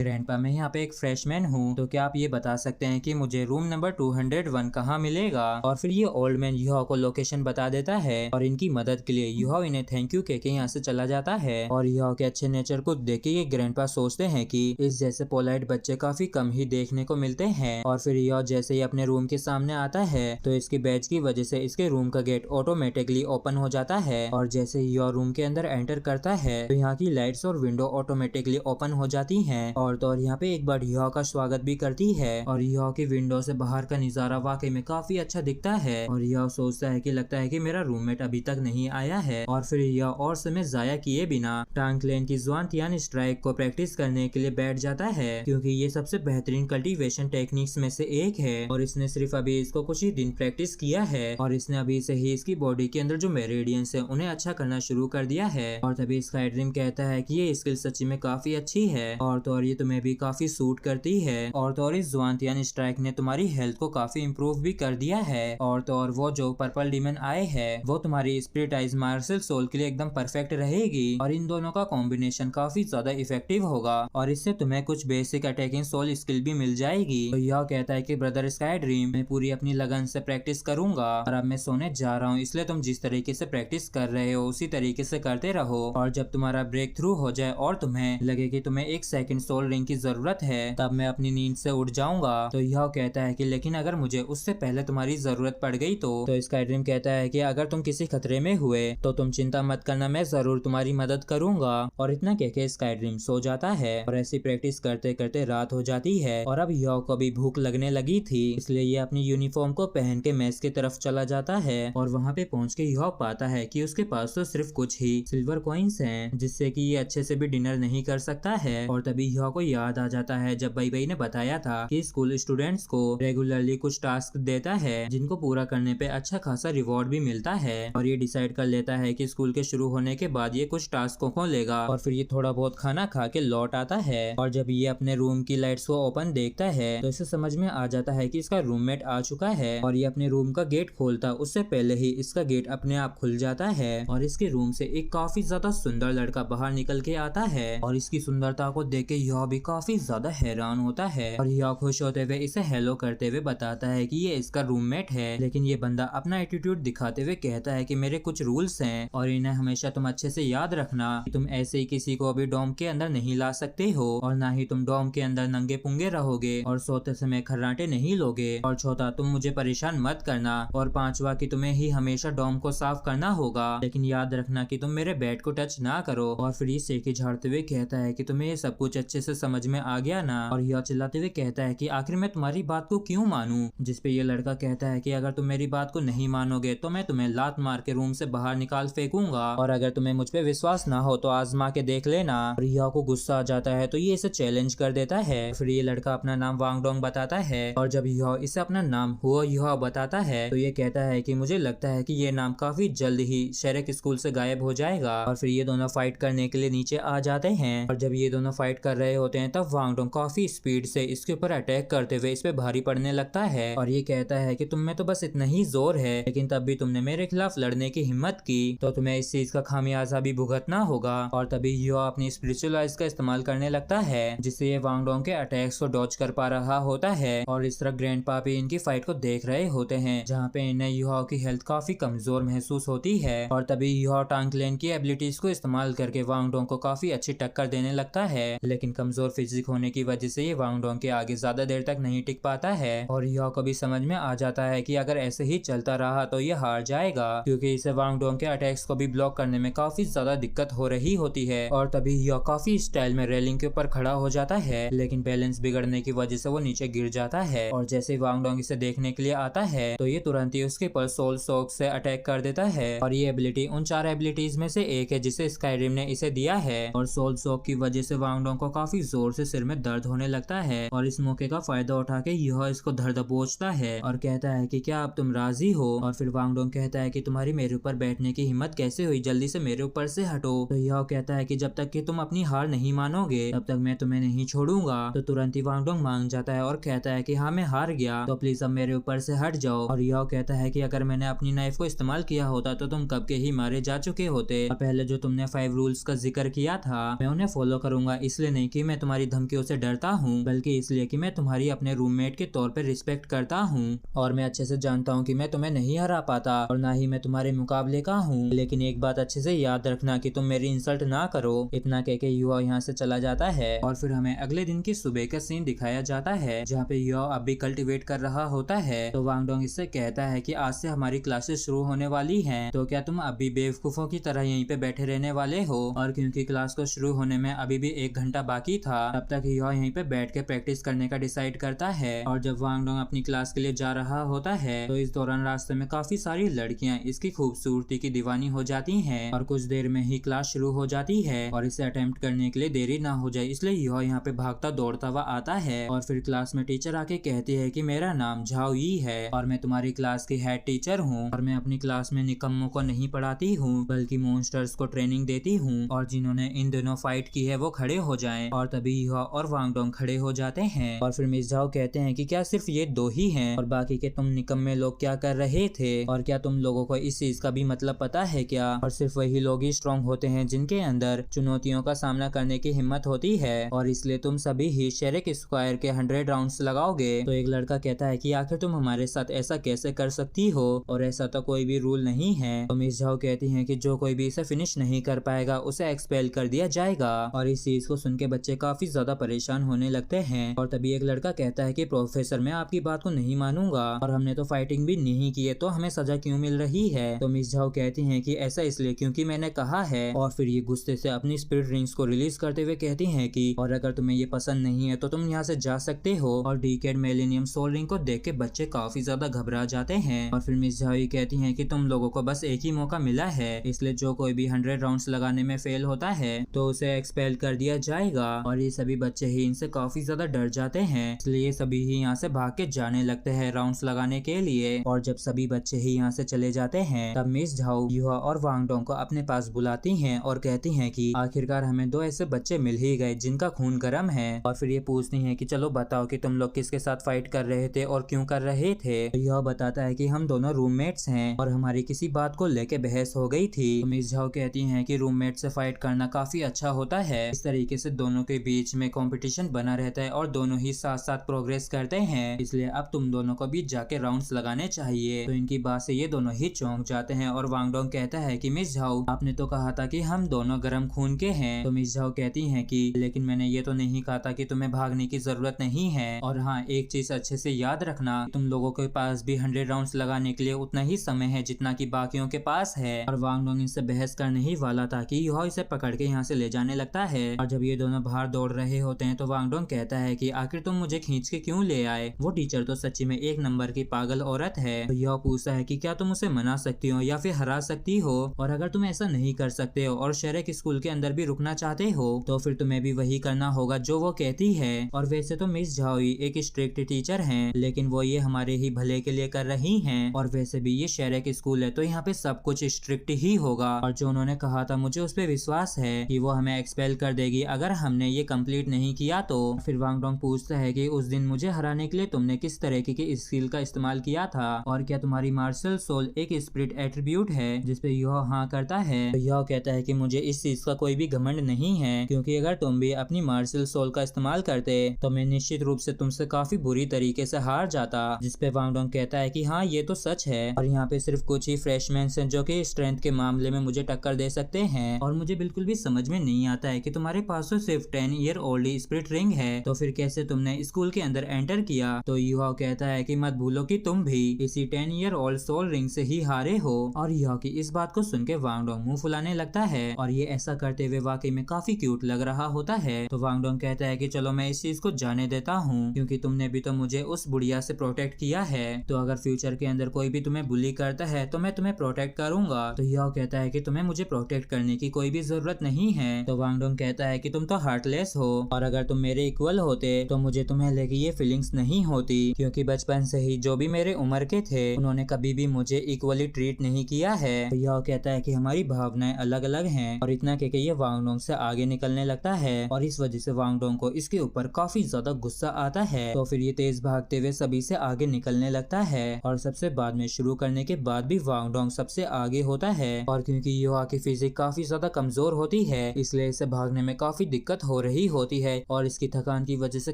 Grandpa, मैं यहाँ पे एक फ्रेशमैन हूँ, तो क्या आप ये बता सकते हैं कि मुझे रूम नंबर 201 कहाँ मिलेगा। और फिर ये ओल्ड मैन युहाओ को लोकेशन बता देता है और इनकी मदद के लिए युहाओ इन्हें थैंक यू कह के यहाँ से चला जाता है। और युहाओ के अच्छे नेचर को देख के ये ग्रैंडपा सोचते हैं कि इस जैसे पोलाइट बच्चे काफी कम ही देखने को मिलते हैं। और फिर युहाओ जैसे ही अपने रूम के सामने आता है तो इसके बैज की वजह से इसके रूम का गेट ऑटोमेटिकली ओपन हो जाता है। और जैसे ही युहाओ रूम के अंदर एंटर करता है तो यहाँ की लाइट्स और विंडो ऑटोमेटिकली ओपन हो जाती हैं। और यहाँ पे एक बार युहाओ का स्वागत भी करती है और युहाओ की विंडो से बाहर का नजारा वाकई में काफी अच्छा दिखता है। और युहाओ सोचता है कि लगता है कि मेरा रूममेट अभी तक नहीं आया है। और फिर युहाओ और समय जाया किए बिना टांग क्लैन की ज़्वांटियान स्ट्राइक को प्रैक्टिस करने के लिए बैठ जाता है, क्योंकि ये सबसे बेहतरीन कल्टीवेशन टेक्निक्स में से एक है और इसने सिर्फ अभी इसको कुछ ही दिन प्रैक्टिस किया है और इसने अभी से ही इसकी बॉडी के अंदर जो मेरिडियंस है उन्हें अच्छा करना शुरू कर दिया है। और तभी स्काई ड्रीम कहता है कि ये स्किल सच्ची में काफी अच्छी है और ये तुम्हें भी काफी सूट करती है। और इस ज़्वांटियान स्ट्राइक ने तुम्हारी हेल्थ को काफी इम्प्रूव भी कर दिया है। और वो जो पर्पल डीमन आए है वो तुम्हारी स्पिरिटाइज मार्शल सोल के लिए एकदम परफेक्ट रहेगी और इन दोनों का कॉम्बिनेशन काफी ज्यादा इफेक्टिव होगा और इससे तुम्हें कुछ बेसिक अटैकिंग सोल स्किल भी मिल जाएगी। तो यह कहता है कि ब्रदर स्काई ड्रीम, मैं पूरी अपनी लगन से प्रैक्टिस करूंगा और अब मैं सोने जा रहा हूँ, इसलिए तुम जिस तरीके से प्रैक्टिस कर रहे हो उसी तरीके से करते रहो। और जब तुम्हारा ब्रेक थ्रू हो जाए और तुम्हें लगे कि तुम्हें एक सेकंड सोल रिंग की जरूरत है तब मैं अपनी नींद से उठ जाऊंगा। तो यह कहता है कि लेकिन अगर मुझे उससे पहले तुम्हारी जरूरत पड़ गई तो स्काई ड्रीम कहता है कि अगर तुम किसी खतरे में हुए तो तुम चिंता मत करना, मैं जरूर तुम्हारी मदद करूंगा। और इतना कह के स्काई ड्रीम सो जाता है और ऐसी प्रैक्टिस करते करते रात हो जाती है। और अब युहाओ को भी भूख लगने लगी थी, इसलिए ये अपनी यूनिफॉर्म को पहन के मेस की तरफ चला जाता है और वहाँ पे पहुँच के युहाओ पाता है कि उसके पास तो सिर्फ कुछ ही सिल्वर कॉइन्स हैं जिससे कि ये अच्छे से भी डिनर नहीं कर सकता है। और तभी युहाओ को याद आ जाता है जब बई ने बताया था कि स्कूल स्टूडेंट्स को रेगुलरली कुछ टास्क देता है जिनको पूरा करने पे अच्छा खासा रिवॉर्ड भी मिलता है। और ये डिसाइड कर लेता है कि स्कूल के शुरू होने के बाद ये कुछ टास्कों को लेगा और फिर ये थोड़ा बहुत खाना खा के लौट आता है। और जब ये अपने रूम की लाइट्स को ओपन देखता है तो इसे समझ में आ जाता है कि इसका रूममेट आ चुका है और ये अपने रूम का गेट खोलता उससे पहले ही इसका गेट अपने आप खुल जाता है और इसके रूम से एक काफी ज्यादा सुंदर लड़का बाहर निकल के आता है और इसकी सुंदरता को देख के युहाओ भी काफी ज्यादा हैरान होता है। और युहाओ खुश होते हुए इसे हेलो करते हुए बताता है कि ये इसका रूममेट है, लेकिन ये बंदा अपना एटीट्यूड दिखाते हुए कहता है कि मेरे कुछ रूल्स हैं और इन्हें हमेशा तुम अच्छे से याद रखना कि तुम ऐसे ही किसी को अभी डॉम के अंदर नहीं ला सकते हो और ना ही तुम डॉम के अंदर नंगे पुंगे रहोगे और सोते समय खर्राटे नहीं लोगे। और चौथा, तुम मुझे परेशान मत करना। और पांचवा कि तुम्हें ही हमेशा डॉम को साफ करना होगा, लेकिन याद रखना कि तुम मेरे बेड को टच ना करो। और फिर ये सेकी झाड़ते हुए कहता है कि तुम्हें ये सब कुछ अच्छे से समझ में आ गया ना। और यह चिल्लाते हुए कहता है कि आखिर मैं तुम्हारी बात को क्यों मानूं। जिसपे ये लड़का कहता है कि अगर तुम मेरी बात को नहीं मानोगे तो मैं तुम्हें लात मार के रूम से बाहर निकाल फेंकूंगा और अगर तुम्हें मुझ पे विश्वास ना हो तो आजमा के देख लेना। और युहाओ को गुस्सा आ जाता है तो ये इसे चैलेंज कर देता है। फिर ये लड़का अपना नाम वांगडोंग बताता है और जब युहाओ इसे अपना नाम हुआ युहाओ बताता है तो ये कहता है कि मुझे लगता है कि ये नाम काफी जल्द ही शेरेक स्कूल से गायब हो जाएगा। और फिर ये दोनों फाइट करने के लिए नीचे आ जाते हैं और जब ये दोनों फाइट कर रहे होते हैं तब वांगडोंग काफी स्पीड से इसके ऊपर अटैक करते हुए इस पे भारी पड़ने लगता है और ये कहता है कि तुम में तो बस इतना ही जोर है, लेकिन तब भी तुमने मेरे खिलाफ लड़ने की हिम्मत की तो तुम्हें इस चीज का खामियाजा भी भुगतना होगा। और तभी युहाओ अपनी स्पिरिचुअल आइज का इस्तेमाल करने लगता है जिससे ये वांगडोंग के अटैक्स को डॉज कर पा रहा होता है। और इस तरह ग्रैंडपा भी इनकी फाइट को देख रहे होते हैं जहाँ पे इन्हें युहाओ की हेल्थ काफी कमजोर महसूस होती है। और तभी युहाओ टांग क्लैन की एबिलिटीज को इस्तेमाल करके वांगडोंग को काफी अच्छी टक्कर देने लगता है, लेकिन कमजोर फिजिक होने की वजह से ये वांगडोंग के आगे ज्यादा देर तक नहीं टिक पाता है। और युहाओ को भी समझ में आ जाता है कि अगर ऐसे ही चलता रहा तो ये हार जाएगा, क्योंकि इसे वांगडोंग के अटैक्स को भी ब्लॉक करने में काफी ज्यादा दिक्कत हो रही होती है। और तभी युहाओ काफी स्टाइल में रेलिंग के ऊपर खड़ा हो जाता है, लेकिन बैलेंस बिगड़ने की वजह से वो नीचे गिर जाता है। और जैसे वांगडोंग इसे देखने के लिए आता है तो ये तुरंत ही उसके ऊपर सोल सोक से अटैक कर देता है। और ये एबिलिटी उन 4 एबिलिटीज में से एक है जिसे स्काईरिम ने इसे दिया है। और सोल सोक की वजह से वांगडोंग को काफी जोर से सिर में दर्द होने लगता है और इस मौके का फायदा उठा के युहाओ इसको धर दबोचता है और कहता है कि क्या अब तुम राजी हो। और फिर वांगडोंग कहता है कि तुम्हारी मेरे ऊपर बैठने की हिम्मत कैसे हुई, जल्दी से मेरे ऊपर से हटो। तो युहाओ कहता है कि जब तक कि तुम अपनी हार नहीं मानोगे तब तक मैं तुम्हें नहीं छोड़ूंगा। तो तुरंत ही वांगडोंग मान जाता है और कहता है कि हाँ मैं हार गया, तो प्लीज अब मेरे ऊपर से हट जाओ। और युहाओ कहता है कि अगर मैंने अपनी नाइफ को इस्तेमाल किया होता तो तुम कब के ही मारे जा चुके होते। और पहले जो तुमने 5 रूल्स का जिक्र किया था मैं उन्हें फॉलो करूंगा, इसलिए नहीं कि मैं तुम्हारी धमकियों से डरता हूँ, बल्कि इसलिए कि मैं तुम्हारी अपने रूममेट के तौर पर रिस्पेक्ट करता हूँ और मैं अच्छे से जानता हूँ कि मैं तुम्हें नहीं हरा पाता और ना ही मैं तुम्हारे मुकाबले का हूँ। लेकिन एक बात अच्छे से याद रखना कि तुम मेरी इंसल्ट ना करो। इतना कह के युवा यहाँ से चला जाता है और फिर हमें अगले दिन की सुबह का सीन दिखाया जाता है जहाँ पे युवा अब भी कल्टिवेट कर रहा होता है। तो वांग डोंग इससे कहता है कि आज से हमारी क्लासेस शुरू होने वाली हैं, तो क्या तुम अभी बेवकूफों की तरह यहीं पे बैठे रहने वाले हो। और क्योंकि क्लास को शुरू होने में अभी भी 1 घंटा बाकी था, तब तक युवा यहीं पे बैठ के प्रैक्टिस करने का डिसाइड करता है। और जब वांग डोंग अपनी क्लास के लिए जा रहा होता है तो इस दौरान रास्ते में काफी सारी लड़कियां इसकी खूबसूरती की दीवानी हो जाती हैं और कुछ देर में ही क्लास शुरू हो जाती है और इसे अटेम्प्ट करने के लिए देरी ना हो जाए इसलिए युवा यहाँ पे भागता दौड़ता हुआ आता है। और फिर क्लास में टीचर आके कहती है कि मेरा नाम झाओ यी है और मैं तुम्हारी क्लास की हेड टीचर हूँ और मैं अपनी क्लास में निकम्मों को नहीं पढ़ाती हूँ बल्कि मॉन्स्टर्स को ट्रेनिंग देती हूँ और जिन्होंने इन दिनों फाइट की है वो खड़े हो जाएं। और तभी युवा और वांग डोंग खड़े हो जाते हैं और फिर मिस झाओ कहते हैं कि क्या सिर्फ ये 2 ही हैं और बाकी के तुम निकम्मे लोग क्या कर रहे थे और क्या तुम लोगों को इस चीज का भी मतलब पता है क्या। और सिर्फ वही लोग ही स्ट्रॉन्ग होते हैं जिनके अंदर चुनौतियों का सामना करने की हिम्मत होती है और इसलिए तुम सभी ही शेरेक स्क्वायर के 100 राउंड्स लगाओगे। तो एक लड़का कहता है कि आखिर तुम हमारे साथ ऐसा कैसे कर सकती हो और ऐसा तो कोई भी रूल नहीं है। तो मिस झाओ कहती हैं कि जो कोई भी इसे फिनिश नहीं कर पाएगा उसे एक्सपेल कर दिया जाएगा। और इस चीज को सुन के बच्चे काफी ज्यादा परेशान होने लगते हैं। और तभी एक लड़का कहता है कि प्रोफेसर मैं आपकी बात को नहीं मानूंगा और हमने तो फाइटिंग भी नहीं की है तो हमें सजा क्यों मिल रही है। तो मिस झाओ कहती हैं कि ऐसा इसलिए क्योंकि मैंने कहा है। और फिर ये गुस्से से अपनी स्पिरिट रिंग्स को रिलीज करते हुए कहती हैं कि और अगर तुम्हें ये पसंद नहीं है तो तुम यहाँ से जा सकते हो। और डीकेड मिलेनियम सोल रिंग को देख के बच्चे काफी ज्यादा घबरा जाते हैं। और फिर मिस झाओ ये कहती हैं कि तुम लोगों को बस एक ही मौका मिला है इसलिए जो कोई भी 100 राउंड्स लगाने में फेल होता है तो उसे एक्सपेल कर दिया जाएगा। और ये सभी बच्चे ही इनसे काफी ज्यादा डर जाते हैं इसलिए सभी ही यहाँ से भाग के जाने लगते हैं राउंड्स लगाने के लिए। और जब सभी बच्चे ही यहाँ से चले जाते हैं तब मिस झाओ युवा और वांग डोंग को अपने पास बुलाती हैं और कहती हैं कि आखिरकार हमें 2 ऐसे बच्चे मिल ही गए जिनका खून गर्म है। और फिर ये पूछती हैं कि चलो बताओ कि तुम लोग किसके साथ फाइट कर रहे थे और क्यों कर रहे थे। तो यह बताता है कि हम दोनों रूममेट्स हैं और हमारी किसी बात को लेके बहस हो गई थी। तो मिस झाओ कहती हैं कि रूममेट से फाइट करना काफी अच्छा होता है, इस तरीके से दोनों के बीच में कंपटीशन बना रहता है और दोनों ही साथ साथ प्रोग्रेस करते हैं, इसलिए अब तुम दोनों को भी जाके राउंड्स लगाने चाहिए। तो इनकी बात से ये दोनों ही चौंक जाते हैं और वांग डोंग कहता है कि मिस झाओ आपने तो कहा था कि हम दोनों गर्म खून के हैं। तो मिस झाओ कहती हैं कि लेकिन मैंने ये तो नहीं कहा था कि तुम्हें भागने की जरूरत नहीं है। और हाँ, एक चीज अच्छे से याद रखना, तुम लोगों के पास भी 100 राउंड्स लगाने के लिए उतना ही समय है जितना कि बाकियों के पास है। और वांग डोंग इनसे बहस करने ही वाला था कि युवा इसे पकड़ के यहाँ से ले जाने लगता है। और जब ये दोनों बाहर दौड़ रहे होते हैं तो वांग डोंग कहता है कि आखिर तुम मुझे खींच के क्यों ले आए, वो टीचर तो सच्ची में 1 नंबर की पागल औरत है। तो यह पूछता है कि क्या तुम उसे मना सकती हो या फिर हरा सकती हो, और अगर तुम ऐसा नहीं कर सकते हो और शेरेक स्कूल के अंदर भी रुकना चाहते हो तो फिर तुम्हें भी वही करना होगा जो वो कहती है। और वैसे तो मिस झाओ एक स्ट्रिक्ट टीचर हैं, लेकिन वो ये हमारे ही भले के लिए कर रही हैं। और वैसे भी ये शेरेक स्कूल है तो यहाँ पे सब कुछ स्ट्रिक्ट ही होगा, और जो उन्होंने कहा था मुझे उस पर विश्वास है कि वो हमें एक्सपेल कर देगी अगर हमने ये कंप्लीट नहीं किया तो। फिर वांग डोंग पूछता है कि उस दिन मुझे हराने के लिए तुमने किस तरीके की स्किल का इस्तेमाल किया था, और क्या तुम्हारी मार्शल सोल एक स्पिरिट एट्रीब्यूट है, जिसपे यह हाँ करता है। तो यह कहता है कि मुझे इस चीज का कोई भी घमंड नहीं है, क्योंकि अगर तुम भी अपनी मार्शल सोल का इस्तेमाल करते तो मैं निश्चित रूप से तुमसे काफी बुरी तरीके से हार जाता। जिसपे वांग डोंग कहता है कि हाँ ये तो सच है, और यहाँ पे सिर्फ कुछ ही फ्रेशमैन हैं जो कि स्ट्रेंथ के मामले में मुझे टक्कर दे सकते हैं, और मुझे बिल्कुल भी समझ में नहीं आता है कि तुम्हारे पास तो सिर्फ 10 ईयर ओल्ड स्पिरिट रिंग है, तो फिर कैसे तुमने स्कूल के अंदर एंटर किया। तो युवा कहता है कि मत भूलो कि तुम भी इसी 10 ईयर ओल्ड सोल रिंग से ही हारे हो। और युवा की इस बात को सुन के वांग डोंग मुंह फुलाने लगता है, और ये ऐसा करते हुए वाकई में काफी क्यूट लग रहा होता है। तो वांग डोंग कहता है कि चलो मैं इस चीज को जाने देता हूँ, क्योंकि तुमने भी तो मुझे उस बुढ़िया से प्रोटेक्ट किया है, तो अगर फ्यूचर के अंदर कोई भी तुम्हें बुली करता है तो मैं तुम्हें प्रोटेक्ट करूंगा। तो युवा कहता है कि तुम्हें मुझे प्रोटेक्ट करने की कोई भी जरूरत नहीं है। तो वांग डोंग कहता है कि तुम तो हार्टलेस हो, और अगर तुम मेरे इक्वल होते तो मुझे तुम्हें लेके ये फीलिंग्स नहीं होती, क्योंकि बचपन से ही जो भी मेरे उम्र के थे उन्होंने कभी भी मुझे इक्वली ट्रीट नहीं किया है। तो यह कहता है कि हमारी भावनाएं अलग अलग हैं, और इतना कह के ये वांग डोंग से आगे निकलने लगता है, और इस वजह से वांग डोंग को इसके ऊपर काफी ज्यादा गुस्सा आता है। तो फिर ये तेज भागते हुए सभी से आगे निकलने लगता है, और सबसे बाद में शुरू करने के बाद भी वांग डोंग सबसे आगे होता है। और क्योंकि युवा की फिजिक काफी ज्यादा कमजोर होती है इसलिए इसे भागने में काफी दिक्कत हो हो रही होती है और इसकी थकान की वजह से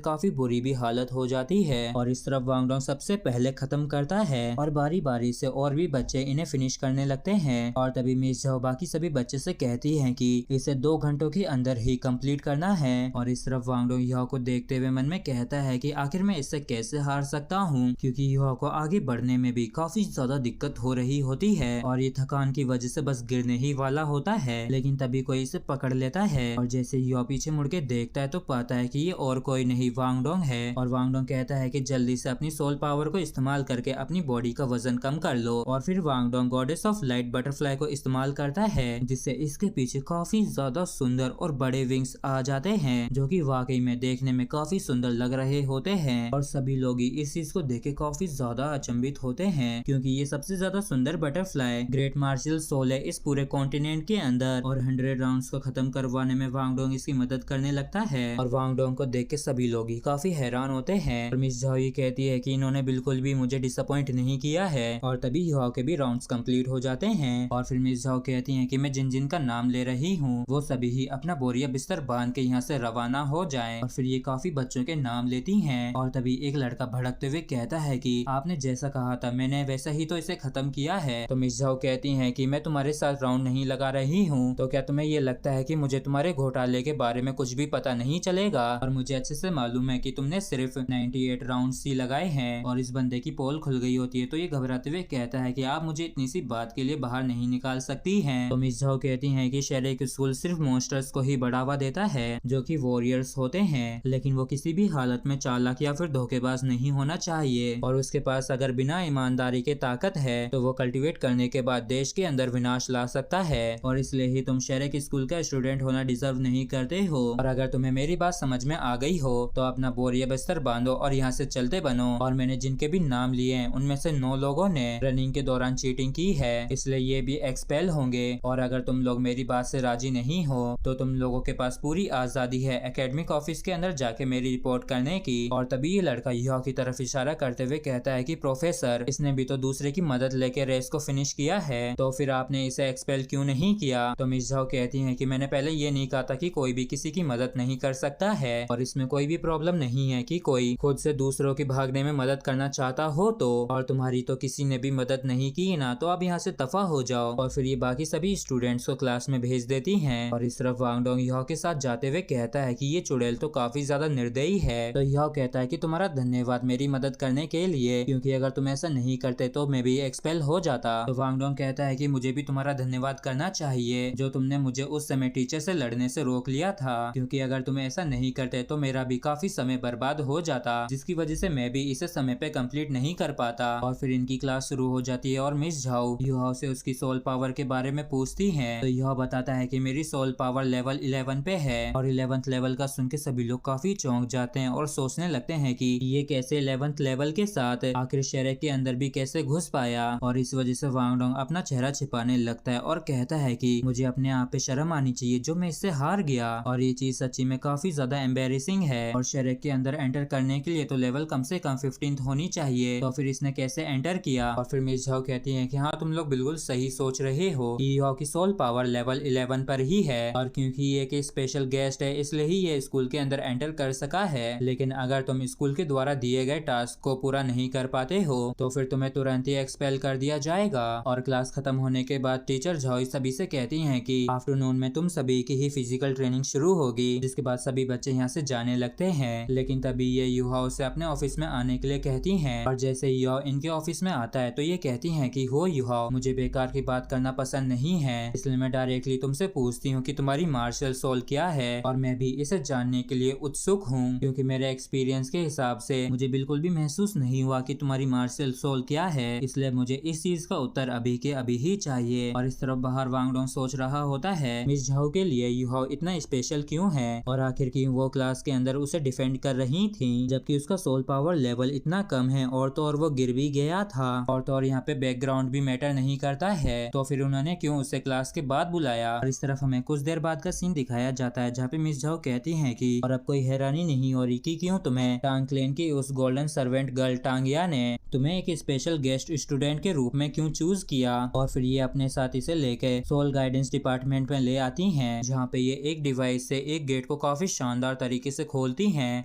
काफी बुरी भी हालत हो जाती है। और इस तरफ वांग डोंग सबसे पहले खत्म करता है और बारी बारी से और भी बच्चे इन्हें फिनिश करने लगते हैं। और तभी मिस झाओ बाकी सभी बच्चे से कहती है कि इसे 2 घंटों के अंदर ही कंप्लीट करना है। और इस तरफ वांग डोंग युहाओ को देखते हुए मन में कहता है कि आखिर मैं इससे कैसे हार सकता हूँ, क्योंकि युहाओ को आगे बढ़ने में भी काफी ज्यादा दिक्कत हो रही होती है और ये थकान की वजह से बस गिरने ही वाला होता है। लेकिन तभी कोई इसे पकड़ लेता है और जैसे युहाओ पीछे मुड़ के देखता है तो पाता है कि ये और कोई नहीं वांग डोंग है। और वांग डोंग कहता है कि जल्दी से अपनी सोल पावर को इस्तेमाल करके अपनी बॉडी का वजन कम कर लो। और फिर Wang Dong goddess of light butterfly को इस्तेमाल करता है जिससे इसके पीछे काफी ज्यादा सुंदर और बड़े विंग्स आ जाते हैं जो कि वाकई में देखने में काफी सुंदर लग रहे होते हैं। और सभी लोग ही इस चीज को देख के काफी ज्यादा अचंभित होते हैं क्योंकि ये सबसे ज्यादा सुंदर बटरफ्लाई ग्रेट मार्शल सोल है इस पूरे कॉन्टिनेंट के अंदर। और 100 राउंड्स को खत्म करवाने में वांग डोंग इसकी मदद करने लगता है और वांग डोंग को देख के सभी लोग ही काफी हैरान होते हैं। और मिस झाओ कहती है कि इन्होंने बिल्कुल भी मुझे डिसअपॉइंट नहीं किया है। और तभी युहाओ के भी राउंड्स कंप्लीट हो जाते हैं। और फिर मिस झाओ कहती हैं कि मैं जिन जिन का नाम ले रही हूँ वो सभी ही अपना बोरिया बिस्तर बांध के यहाँ से रवाना हो जाएं। और फिर ये काफी बच्चों के नाम लेती हैं। और तभी एक लड़का भड़कते हुए कहता है कि आपने जैसा कहा था मैंने वैसा ही तो इसे खत्म किया है। तो मिस झाओ कहती हैं कि मैं तुम्हारे साथ राउंड नहीं लगा रही हूँ, तो क्या तुम्हें ये लगता है कि मुझे तुम्हारे घोटाले के बारे में कुछ भी पता नहीं चलेगा? और मुझे अच्छे से मालूम है कि तुमने सिर्फ 98 राउंड्स ही लगाए हैं। और इस बंदे की पोल खुल गई होती है तो ये घबराते हुए कहता है कि आप मुझे इतनी सी बात के लिए बाहर नहीं निकाल सकती हैं। तो मिस झाओ कहती हैं कि शेरेक स्कूल सिर्फ मॉन्स्टर्स को ही बढ़ावा देता है जो कि वॉरियर्स होते हैं, लेकिन वो किसी भी हालत में चालाक या फिर धोखेबाज नहीं होना चाहिए। और उसके पास अगर बिना ईमानदारी के ताकत है तो वो कल्टीवेट करने के बाद देश के अंदर विनाश ला सकता है। और इसलिए ही तुम शेरेक स्कूल का स्टूडेंट होना डिजर्व नहीं करते हो। और अगर तुम्हें मेरी बात समझ में आ गई हो तो अपना बोरिया बिस्तर बांधो और यहाँ से चलते बनो। और मैंने जिनके भी नाम लिए हैं उनमें से 9 लोगों ने रनिंग के दौरान चीटिंग की है, इसलिए ये भी एक्सपेल होंगे। और अगर तुम लोग मेरी बात से राजी नहीं हो तो तुम लोगों के पास पूरी आजादी है एकेडमिक ऑफिस के अंदर जाके मेरी रिपोर्ट करने की। और तभी ये लड़का युहाओ की तरफ इशारा करते हुए कहता है कि प्रोफेसर, इसने भी तो दूसरे की मदद लेके रेस को फिनिश किया है, तो फिर आपने इसे एक्सपेल क्यों नहीं किया? तो मिस झाओ कहती हैं कि मैंने पहले ये नहीं कहा था कि कोई भी किसी की मदद नहीं कर सकता है और इसमें कोई भी प्रॉब्लम नहीं है कि कोई खुद से दूसरों की भागने में मदद करना चाहता हो तो। और तुम्हारी तो किसी ने भी मदद नहीं की ना, तो अब यहाँ से दफा हो जाओ। और फिर ये बाकी सभी स्टूडेंट्स को क्लास में भेज देती हैं। और इस तरफ वांग डोंग युहाओ के साथ जाते हुए कहता है कि ये चुड़ैल तो काफी ज्यादा निर्दयी है। तो युहाओ कहता है कि तुम्हारा धन्यवाद मेरी मदद करने के लिए, क्योंकि अगर तुम ऐसा नहीं करते तो मैं भी एक्सपेल हो जाता। तो वांग डोंग कहता है कि मुझे भी तुम्हारा धन्यवाद करना चाहिए जो तुमने मुझे उस समय टीचर से लड़ने से रोक लिया था, क्योंकि अगर तुम ऐसा नहीं करते तो मेरा भी काफी समय बर्बाद हो जाता, जिसकी वजह से मैं भी इसे समय पे कंप्लीट नहीं कर पाता। और फिर इनकी क्लास शुरू हो जाती है और मिस झाओ युहाओ से उसकी सोल पावर के बारे में पूछती है। तो युहाओ बताता है कि मेरी सोल पावर लेवल 11 पे है। और 11th लेवल का सुन के सभी लोग काफी चौंक जाते हैं और सोचने लगते हैं कि ये कैसे 11th लेवल के साथ आखिर शेरेक के अंदर भी कैसे घुस पाया। और इस वजह से वांग डोंग अपना चेहरा छिपाने लगता है और कहता है कि मुझे अपने आप पे शर्म आनी चाहिए जो मैं इससे हार गया। और ये चीज सच्ची में काफी ज्यादा एम्बेरेसिंग है। और शेरेक के अंदर एंटर करने के लिए तो लेवल कम से कम 15th होनी चाहिए, तो फिर इसने कैसे एंटर किया? और फिर मिस झाओ कहती है कि हाँ, तुम लोग बिल्कुल सही सोच रहे हो कि युहाओ की सोल पावर लेवल 11 पर ही है। और क्योंकि ये एक स्पेशल गेस्ट है इसलिए ही ये स्कूल के अंदर एंटर कर सका है, लेकिन अगर तुम स्कूल के द्वारा दिए गए टास्क को पूरा नहीं कर पाते हो तो फिर तुम्हें तुरंत ही एक्सपेल कर दिया जाएगा। और क्लास खत्म होने के बाद टीचर झाओ सभी से कहती हैं कि आफ्टरनून में तुम सभी की ही फिजिकल ट्रेनिंग शुरू होगी, जिसके बाद सभी बच्चे यहाँ से जाने लगते हैं। लेकिन तभी ये युहाओ से अपने ऑफिस में आने के लिए कहती हैं। और जैसे युहाओ इनके ऑफिस में आता है तो ये कहती हैं कि हो युहाओ, मुझे बेकार की बात करना पसंद नहीं है, इसलिए मैं डायरेक्टली तुमसे पूछती हूँ कि तुम्हारी मार्शल सोल क्या है। और मैं भी इसे जानने के लिए उत्सुक हूँ, क्योंकि मेरे एक्सपीरियंस के हिसाब से मुझे बिल्कुल भी महसूस नहीं हुआ कि तुम्हारी मार्शल सोल क्या है, इसलिए मुझे इस चीज का उत्तर अभी के अभी ही चाहिए। और इस तरफ बाहर वांग डोंग सोच रहा होता है मिस झाओ के लिए युहाओ इतना स्पेशल क्यों है, और आखिर की वो क्लास के अंदर उसे डिफेंड कर रही थी जबकि उसका सोल पावर लेवल इतना कम है। और तो और वो गिर भी गया था। और तो और यहाँ पे बैकग्राउंड भी मैटर नहीं करता है, तो फिर उन्होंने क्यों उसे क्लास के बाद बुलाया। और इस तरफ हमें कुछ देर बाद का सीन दिखाया जाता है जहाँ पे मिस झाओ कहती है कि और अब कोई हैरानी नहीं हो रही कि क्यों तुम्हें टांग क्लेन की उस गोल्डन सर्वेंट गर्ल टांगिया ने तुम्हें एक स्पेशल गेस्ट स्टूडेंट के रूप में क्यों चूज किया। और फिर ये अपने साथ इसे लेके सोल गाइडेंस डिपार्टमेंट में ले आती हैं, जहाँ पे ये एक डिवाइस से एक गेट को काफी शानदार तरीके से खोलती हैं